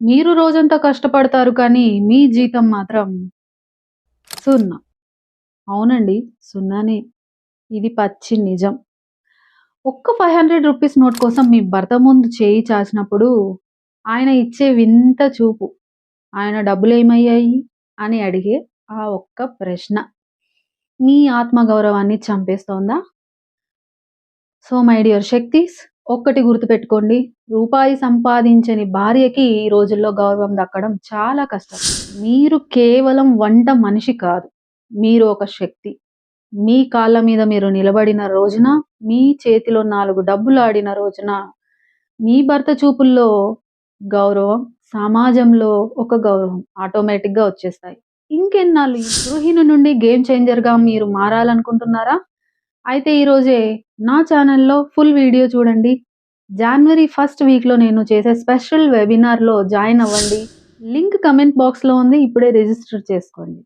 మీరు రోజంతా కష్టపడతారు కానీ, మీ జీతం మాత్రం సున్నా. అవునండి. సున్నానే. ఇది పచ్చి నిజం. ఒక్క రూ. 500 నోట్ కోసం మీ భర్త ముందు చేయి చాచినప్పుడు, ఆయన ఇచ్చే వింత చూపు, ఆయన డబ్బులేమయ్యాయి అని అడిగే ఆ ఒక్క ప్రశ్న, మీ ఆత్మగౌరవాన్ని చంపేస్తోందా? సో, మై డియర్ శక్తిస్, ఒక్కటి గుర్తుపెట్టుకోండి. రూపాయి సంపాదించని భార్యకి ఈ రోజుల్లో గౌరవం దక్కడం చాలా కష్టం. మీరు కేవలం వంట మనిషి కాదు. మీరు ఒక శక్తి. మీ కాళ్ళ మీద మీరు నిలబడిన రోజున, మీ చేతిలో 4 డబ్బులాడిన రోజున, మీ భర్త చూపుల్లో గౌరవం, సమాజంలో ఒక గౌరవం ఆటోమేటిక్‌గా వచ్చేస్తాయి. ఇంకెన్నాళ్ళు ఈ గృహిణి నుండి గేమ్ చేంజర్‌గా మీరు మారాలనుకుంటున్నారా? అయితే ఈరోజే నా ఛానెల్‌లో ఫుల్ వీడియో చూడండి. జనవరి ఫస్ట్ వీక్‌లో నేను చేసే స్పెషల్ వెబినార్‌లో జాయిన్ అవ్వండి. లింక్ కామెంట్ బాక్స్‌లో ఉంది. ఇప్పుడే రిజిస్టర్ చేసుకోండి.